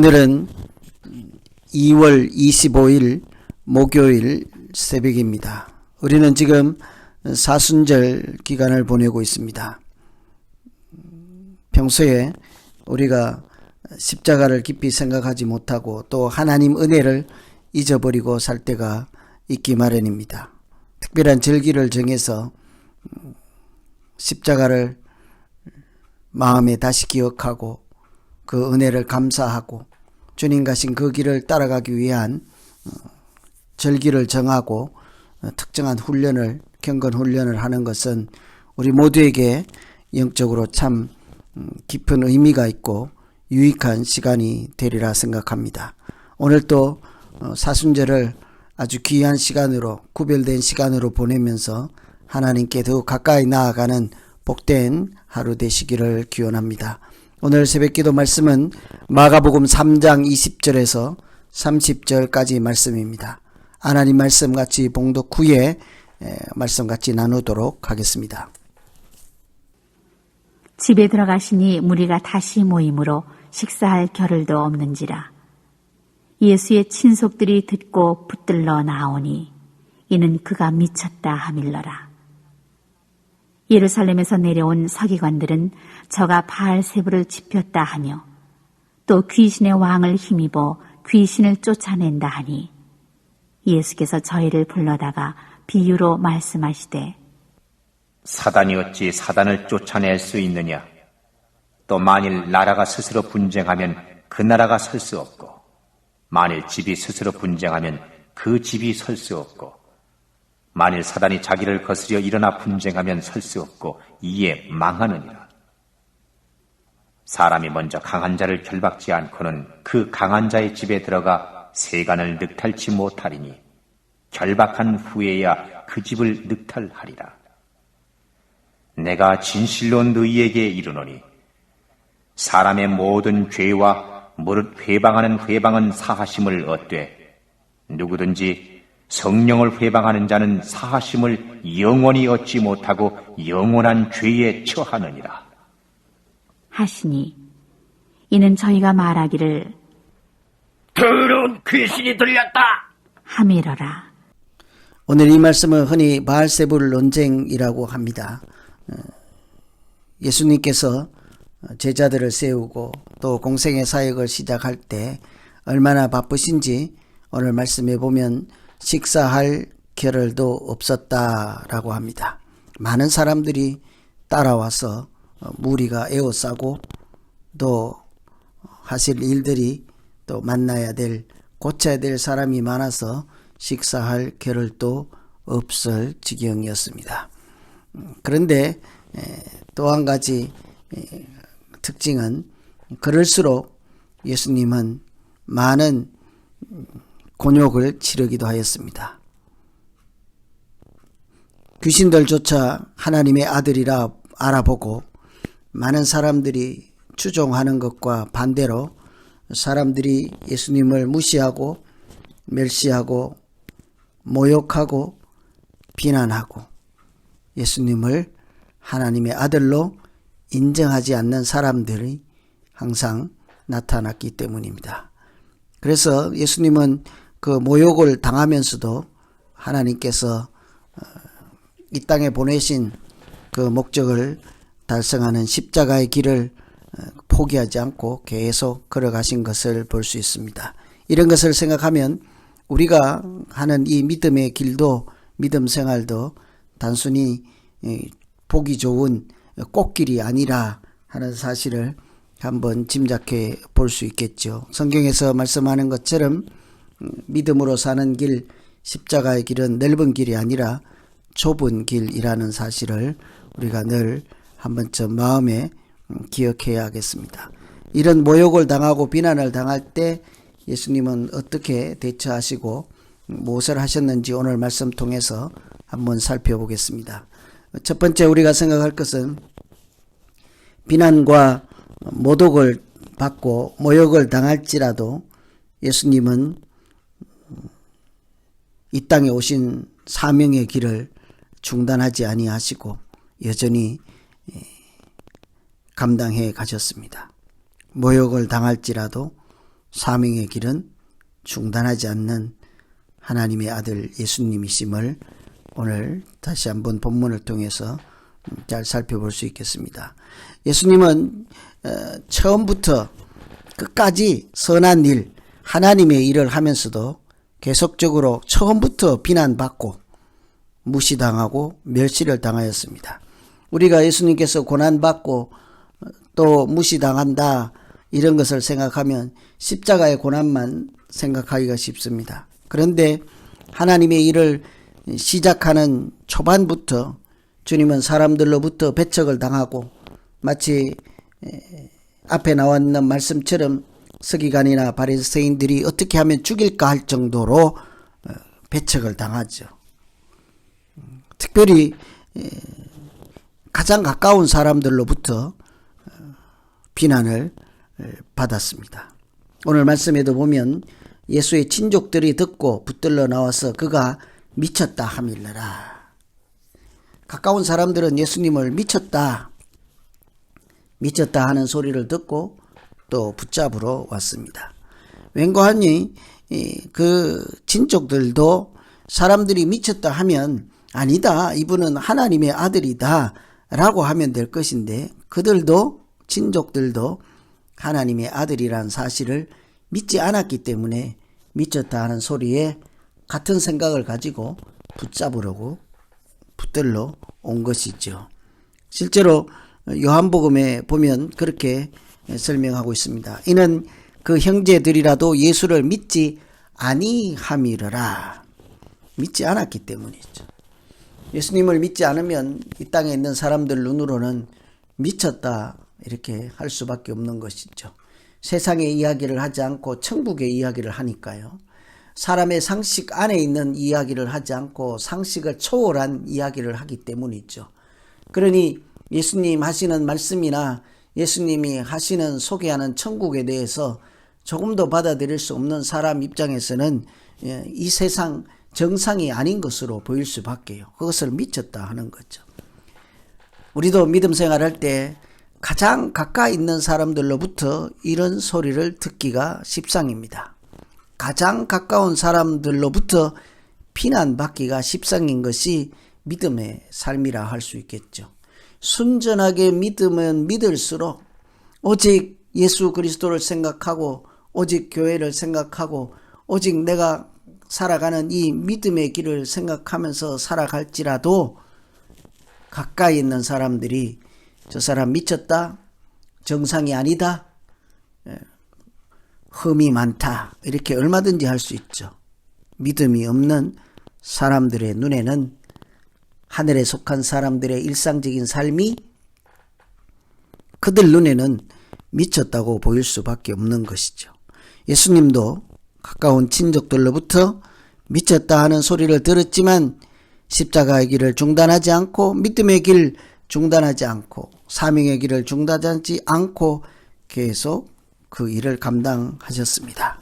오늘은 2월 25일 목요일 새벽입니다. 우리는 지금 사순절 기간을 보내고 있습니다. 평소에 우리가 십자가를 깊이 생각하지 못하고 또 하나님 은혜를 잊어버리고 살 때가 있기 마련입니다. 특별한 절기를 정해서 십자가를 마음에 다시 기억하고 그 은혜를 감사하고 주님 가신 그 길을 따라가기 위한 절기를 정하고 특정한 훈련을, 경건 훈련을 하는 것은 우리 모두에게 영적으로 참 깊은 의미가 있고 유익한 시간이 되리라 생각합니다. 오늘 또 사순절을 아주 귀한 시간으로, 구별된 시간으로 보내면서 하나님께 더욱 가까이 나아가는 복된 하루 되시기를 기원합니다. 오늘 새벽기도 말씀은 마가복음 3장 20절에서 30절까지 말씀입니다. 하나님 말씀같이 봉독 후에 말씀같이 나누도록 하겠습니다. 집에 들어가시니 무리가 다시 모임으로 식사할 겨를도 없는지라. 예수의 친속들이 듣고 붙들러 나오니 이는 그가 미쳤다 하밀러라. 예루살렘에서 내려온 서기관들은 저가 바알세부를 지폈다 하며 또 귀신의 왕을 힘입어 귀신을 쫓아낸다 하니 예수께서 저희를 불러다가 비유로 말씀하시되 사단이 어찌 사단을 쫓아낼 수 있느냐? 또 만일 나라가 스스로 분쟁하면 그 나라가 설 수 없고 만일 집이 스스로 분쟁하면 그 집이 설 수 없고 만일 사단이 자기를 거스려 일어나 분쟁하면 설 수 없고 이에 망하느니라. 사람이 먼저 강한 자를 결박지 않고는 그 강한 자의 집에 들어가 세간을 늑탈치 못하리니 결박한 후에야 그 집을 늑탈하리라. 내가 진실로 너희에게 이르노니 사람의 모든 죄와 무릇 회방하는 회방은 사하심을 얻되 누구든지 성령을 회방하는 자는 사하심을 영원히 얻지 못하고 영원한 죄에 처하느니라. 하시니 이는 저희가 말하기를 더러운 귀신이 들렸다 하밀어라. 오늘 이 말씀은 흔히 바알세불 논쟁이라고 합니다. 예수님께서 제자들을 세우고 또 공생의 사역을 시작할 때 얼마나 바쁘신지 오늘 말씀에 보면 식사할 겨를도 없었다라고 합니다. 많은 사람들이 따라와서 무리가 에워싸고 또 하실 일들이 또 만나야 될, 고쳐야 될 사람이 많아서 식사할 겨를도 없을 지경이었습니다. 그런데 또 한 가지 특징은 그럴수록 예수님은 많은 곤욕을 치르기도 하였습니다. 귀신들조차 하나님의 아들이라 알아보고 많은 사람들이 추종하는 것과 반대로 사람들이 예수님을 무시하고 멸시하고 모욕하고 비난하고 예수님을 하나님의 아들로 인정하지 않는 사람들이 항상 나타났기 때문입니다. 그래서 예수님은 그 모욕을 당하면서도 하나님께서 이 땅에 보내신 그 목적을 달성하는 십자가의 길을 포기하지 않고 계속 걸어가신 것을 볼 수 있습니다. 이런 것을 생각하면 우리가 하는 이 믿음의 길도, 믿음 생활도 단순히 보기 좋은 꽃길이 아니라 하는 사실을 한번 짐작해 볼 수 있겠죠. 성경에서 말씀하는 것처럼 믿음으로 사는 길, 십자가의 길은 넓은 길이 아니라 좁은 길이라는 사실을 우리가 늘 한 번쯤 마음에 기억해야 하겠습니다. 이런 모욕을 당하고 비난을 당할 때 예수님은 어떻게 대처하시고 무엇을 하셨는지 오늘 말씀 통해서 한번 살펴보겠습니다. 첫 번째 우리가 생각할 것은 비난과 모독을 받고 모욕을 당할지라도 예수님은 이 땅에 오신 사명의 길을 중단하지 아니하시고 여전히 감당해 가셨습니다. 모욕을 당할지라도 사명의 길은 중단하지 않는 하나님의 아들 예수님이심을 오늘 다시 한번 본문을 통해서 잘 살펴볼 수 있겠습니다. 예수님은 처음부터 끝까지 선한 일, 하나님의 일을 하면서도 계속적으로 처음부터 비난받고 무시당하고 멸시를 당하였습니다. 우리가 예수님께서 고난받고 또 무시당한다 이런 것을 생각하면 십자가의 고난만 생각하기가 쉽습니다. 그런데 하나님의 일을 시작하는 초반부터 주님은 사람들로부터 배척을 당하고 마치 앞에 나와 있는 말씀처럼 서기관이나 바리새인들이 어떻게 하면 죽일까 할 정도로 배척을 당하죠. 특별히 가장 가까운 사람들로부터 비난을 받았습니다. 오늘 말씀에도 보면 예수의 친족들이 듣고 붙들러 나와서 그가 미쳤다 하밀러라. 가까운 사람들은 예수님을 미쳤다 하는 소리를 듣고 또 붙잡으러 왔습니다. 왠고하니 그 친족들도 사람들이 미쳤다 하면 아니다, 이분은 하나님의 아들이다 라고 하면 될 것인데 그들도 친족들도 하나님의 아들이란 사실을 믿지 않았기 때문에 미쳤다 하는 소리에 같은 생각을 가지고 붙들러 온 것이죠. 실제로 요한복음에 보면 그렇게 설명하고 있습니다. 이는 그 형제들이라도 예수를 믿지 아니함이러라. 믿지 않았기 때문이죠. 예수님을 믿지 않으면 이 땅에 있는 사람들 눈으로는 미쳤다 이렇게 할 수밖에 없는 것이죠. 세상의 이야기를 하지 않고 천국의 이야기를 하니까요. 사람의 상식 안에 있는 이야기를 하지 않고 상식을 초월한 이야기를 하기 때문이죠. 그러니 예수님 하시는 말씀이나 예수님이 하시는 소개하는 천국에 대해서 조금도 받아들일 수 없는 사람 입장에서는 이 세상 정상이 아닌 것으로 보일 수밖에요. 그것을 미쳤다 하는 거죠. 우리도 믿음 생활할 때 가장 가까이 있는 사람들로부터 이런 소리를 듣기가 십상입니다. 가장 가까운 사람들로부터 비난받기가 십상인 것이 믿음의 삶이라 할 수 있겠죠. 순전하게 믿으면 믿을수록 오직 예수 그리스도를 생각하고 오직 교회를 생각하고 오직 내가 살아가는 이 믿음의 길을 생각하면서 살아갈지라도 가까이 있는 사람들이 저 사람 미쳤다, 정상이 아니다, 흠이 많다 이렇게 얼마든지 할 수 있죠. 믿음이 없는 사람들의 눈에는 하늘에 속한 사람들의 일상적인 삶이 그들 눈에는 미쳤다고 보일 수밖에 없는 것이죠. 예수님도 가까운 친족들로부터 미쳤다 하는 소리를 들었지만 십자가의 길을 중단하지 않고 믿음의 길 중단하지 않고 사명의 길을 중단하지 않고 계속 그 일을 감당하셨습니다.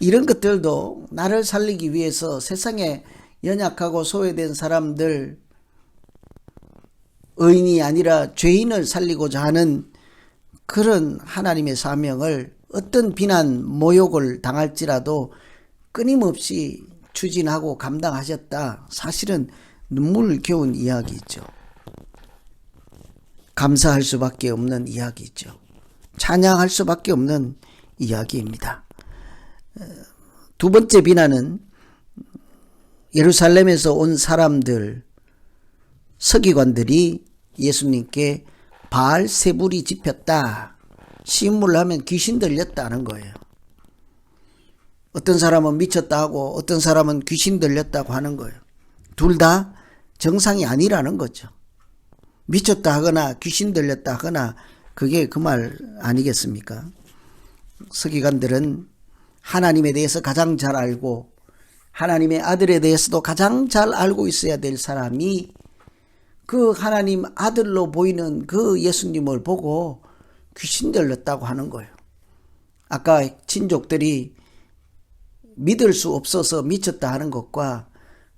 이런 것들도 나를 살리기 위해서 세상에 연약하고 소외된 사람들, 의인이 아니라 죄인을 살리고자 하는 그런 하나님의 사명을 어떤 비난, 모욕을 당할지라도 끊임없이 추진하고 감당하셨다. 사실은 눈물겨운 이야기죠. 감사할 수밖에 없는 이야기죠. 찬양할 수밖에 없는 이야기입니다. 두 번째 비난은 예루살렘에서 온 사람들, 서기관들이 예수님께 바알세불이 집혔다. 시인물로 하면 귀신 들렸다는 거예요. 어떤 사람은 미쳤다 하고 어떤 사람은 귀신 들렸다고 하는 거예요. 둘 다 정상이 아니라는 거죠. 미쳤다 하거나 귀신 들렸다 하거나 그게 그 말 아니겠습니까? 서기관들은 하나님에 대해서 가장 잘 알고 하나님의 아들에 대해서도 가장 잘 알고 있어야 될 사람이 그 하나님 아들로 보이는 그 예수님을 보고 귀신 들렸다고 하는 거예요. 아까 친족들이 믿을 수 없어서 미쳤다 하는 것과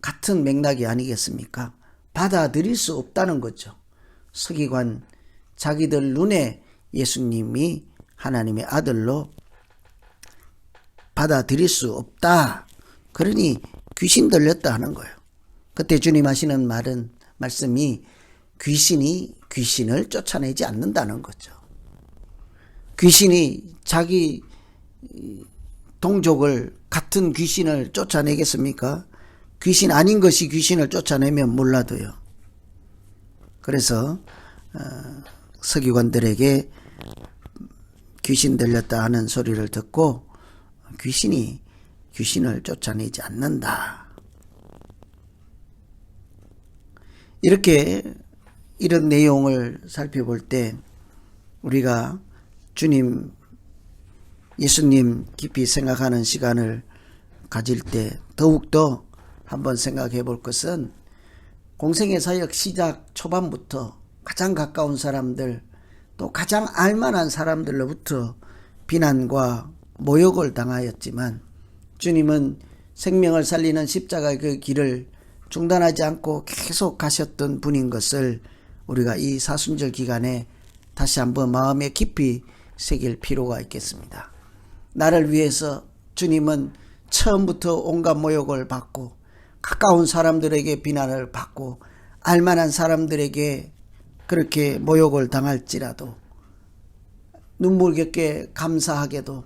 같은 맥락이 아니겠습니까? 받아들일 수 없다는 거죠. 서기관 자기들 눈에 예수님이 하나님의 아들로 받아들일 수 없다. 그러니 귀신 들렸다 하는 거예요. 그때 주님 하시는 말씀이 귀신이 귀신을 쫓아내지 않는다는 거죠. 귀신이 자기 동족을 같은 귀신을 쫓아내겠습니까? 귀신 아닌 것이 귀신을 쫓아내면 몰라도요. 그래서 서기관들에게 귀신 들렸다 하는 소리를 듣고 귀신이 귀신을 쫓아내지 않는다. 이렇게 이런 내용을 살펴볼 때 우리가 주님, 예수님 깊이 생각하는 시간을 가질 때 더욱더 한번 생각해 볼 것은 공생의 사역 시작 초반부터 가장 가까운 사람들 또 가장 알만한 사람들로부터 비난과 모욕을 당하였지만 주님은 생명을 살리는 십자가의 그 길을 중단하지 않고 계속 가셨던 분인 것을 우리가 이 사순절 기간에 다시 한번 마음에 깊이 새길 필요가 있겠습니다. 나를 위해서 주님은 처음부터 온갖 모욕을 받고 가까운 사람들에게 비난을 받고 알만한 사람들에게 그렇게 모욕을 당할지라도 눈물겹게 감사하게도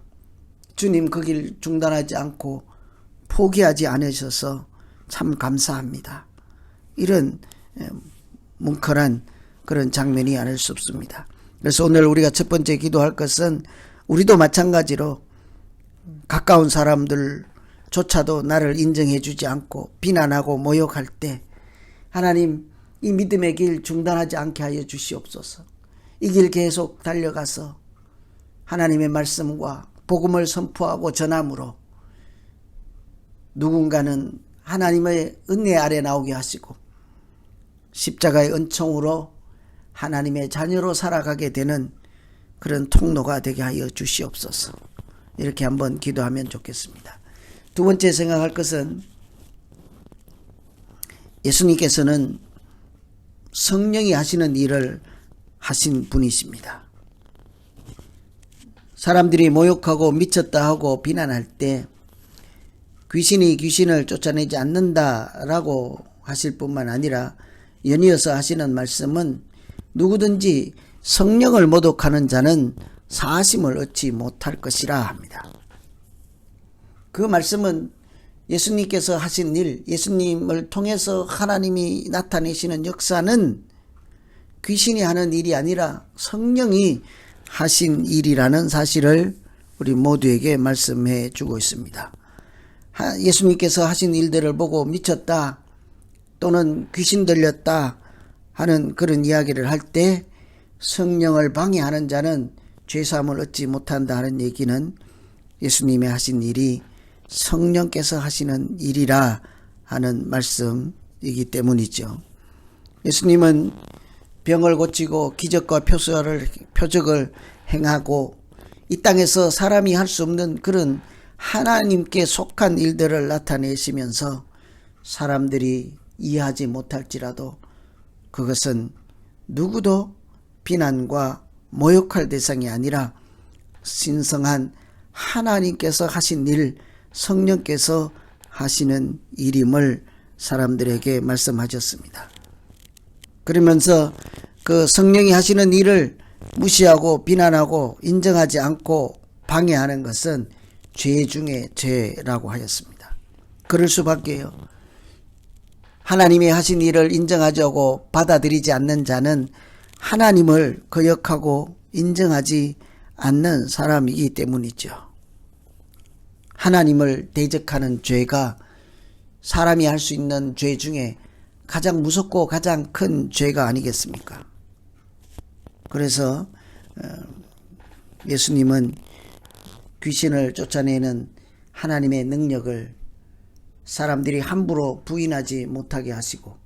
주님 그 길 중단하지 않고 포기하지 않으셔서 참 감사합니다. 이런 뭉클한 그런 장면이 아닐 수 없습니다. 그래서 오늘 우리가 첫 번째 기도할 것은 우리도 마찬가지로 가까운 사람들조차도 나를 인정해 주지 않고 비난하고 모욕할 때 하나님 이 믿음의 길 중단하지 않게 하여 주시옵소서. 이 길 계속 달려가서 하나님의 말씀과 복음을 선포하고 전함으로 누군가는 하나님의 은혜 아래 나오게 하시고 십자가의 은총으로 하나님의 자녀로 살아가게 되는 그런 통로가 되게 하여 주시옵소서. 이렇게 한번 기도하면 좋겠습니다. 두 번째 생각할 것은 예수님께서는 성령이 하시는 일을 하신 분이십니다. 사람들이 모욕하고 미쳤다 하고 비난할 때 귀신이 귀신을 쫓아내지 않는다라고 하실 뿐만 아니라 연이어서 하시는 말씀은 누구든지 성령을 모독하는 자는 사심을 얻지 못할 것이라 합니다. 그 말씀은 예수님께서 하신 일, 예수님을 통해서 하나님이 나타내시는 역사는 귀신이 하는 일이 아니라 성령이 하신 일이라는 사실을 우리 모두에게 말씀해 주고 있습니다. 예수님께서 하신 일들을 보고 미쳤다 또는 귀신 들렸다 하는 그런 이야기를 할 때 성령을 방해하는 자는 죄사함을 얻지 못한다 하는 얘기는 예수님이 하신 일이 성령께서 하시는 일이라 하는 말씀이기 때문이죠. 예수님은 병을 고치고 기적과 표적을 행하고 이 땅에서 사람이 할 수 없는 그런 하나님께 속한 일들을 나타내시면서 사람들이 이해하지 못할지라도 그것은 누구도 비난과 모욕할 대상이 아니라 신성한 하나님께서 하신 일, 성령께서 하시는 일임을 사람들에게 말씀하셨습니다. 그러면서 그 성령이 하시는 일을 무시하고 비난하고 인정하지 않고 방해하는 것은 죄 중에 죄라고 하였습니다. 그럴 수밖에요. 하나님이 하신 일을 인정하자고 받아들이지 않는 자는 하나님을 거역하고 인정하지 않는 사람이기 때문이죠. 하나님을 대적하는 죄가 사람이 할 수 있는 죄 중에 가장 무섭고 가장 큰 죄가 아니겠습니까? 그래서 예수님은 귀신을 쫓아내는 하나님의 능력을 사람들이 함부로 부인하지 못하게 하시고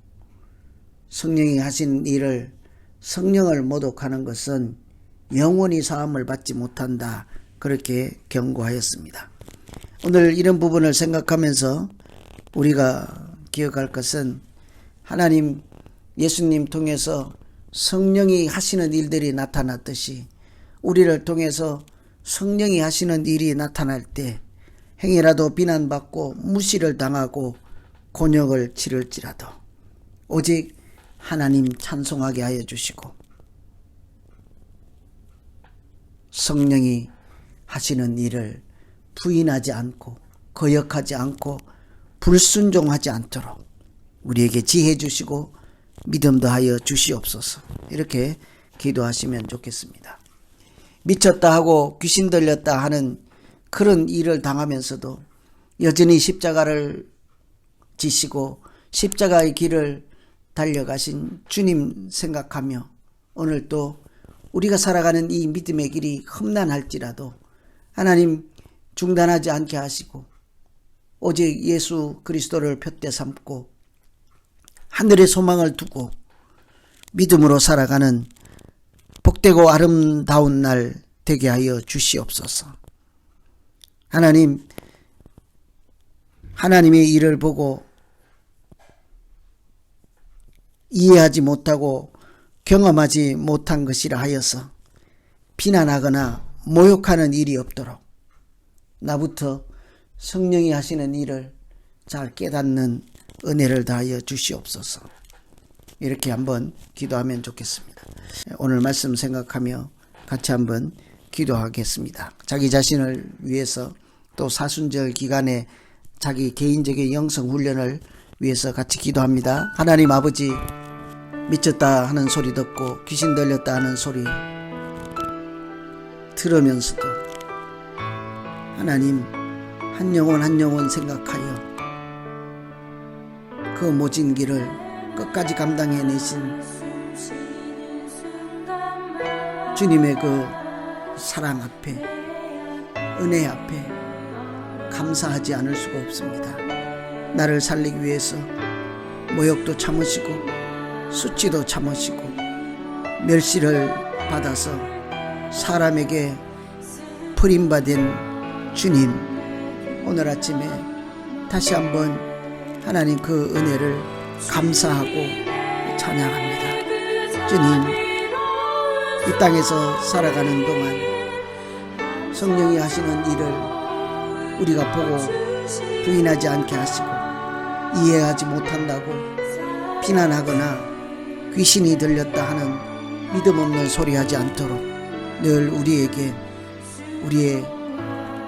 성령이 하신 일을 성령을 모독하는 것은 영원히 사함을 받지 못한다. 그렇게 경고하였습니다. 오늘 이런 부분을 생각하면서 우리가 기억할 것은 하나님 예수님 통해서 성령이 하시는 일들이 나타났듯이 우리를 통해서 성령이 하시는 일이 나타날 때 행여라도 비난받고 무시를 당하고 곤욕을 치를지라도 오직 하나님 찬송하게 하여 주시고 성령이 하시는 일을 부인하지 않고 거역하지 않고 불순종하지 않도록 우리에게 지혜 주시고 믿음 더하여 주시옵소서. 이렇게 기도하시면 좋겠습니다. 미쳤다 하고 귀신 들렸다 하는 그런 일을 당하면서도 여전히 십자가를 지시고 십자가의 길을 달려가신 주님 생각하며 오늘 또 우리가 살아가는 이 믿음의 길이 험난할지라도 하나님 중단하지 않게 하시고 오직 예수 그리스도를 푯대 삼고 하늘의 소망을 두고 믿음으로 살아가는 복되고 아름다운 날 되게 하여 주시옵소서. 하나님의 일을 보고 이해하지 못하고 경험하지 못한 것이라 하여서 비난하거나 모욕하는 일이 없도록 나부터 성령이 하시는 일을 잘 깨닫는 은혜를 다하여 주시옵소서. 이렇게 한번 기도하면 좋겠습니다. 오늘 말씀 생각하며 같이 한번 기도하겠습니다. 자기 자신을 위해서 또 사순절 기간에 자기 개인적인 영성 훈련을 위해서 같이 기도합니다. 하나님 아버지, 미쳤다 하는 소리 듣고 귀신 들렸다 하는 소리 들으면서도 하나님 한 영혼 한 영혼 생각하여 그 모진 길을 끝까지 감당해내신 주님의 그 사랑 앞에 은혜 앞에 감사하지 않을 수가 없습니다. 나를 살리기 위해서 모욕도 참으시고 수치도 참으시고 멸시를 받아서 사람에게 버림받은 주님, 오늘 아침에 다시 한번 하나님 그 은혜를 감사하고 찬양합니다. 주님, 이 땅에서 살아가는 동안 성령이 하시는 일을 우리가 보고 부인하지 않게 하시고 이해하지 못한다고 비난하거나 귀신이 들렸다 하는 믿음 없는 소리 하지 않도록 늘 우리에게 우리의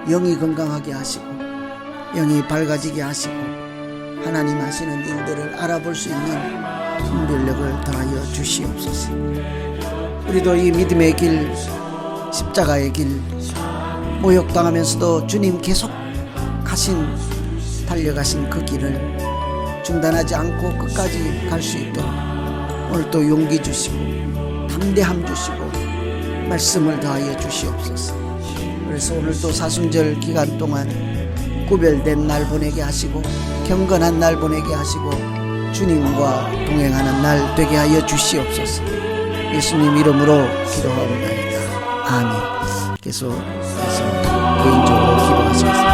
영이 건강하게 하시고 영이 밝아지게 하시고 하나님 하시는 일들을 알아볼 수 있는 분별력을 더하여 주시옵소서. 우리도 이 믿음의 길, 십자가의 길, 모욕당하면서도 주님 계속 달려가신 그 길을 중단하지 않고 끝까지 갈 수 있도록 오늘 또 용기 주시고 담대함 주시고 말씀을 더하여 주시옵소서. 그래서 오늘 또 사순절 기간 동안 구별된 날 보내게 하시고 경건한 날 보내게 하시고 주님과 동행하는 날 되게 하여 주시옵소서. 예수님 이름으로 기도하옵나이다. 아멘. 계속 개인적으로 기도하시겠습니다.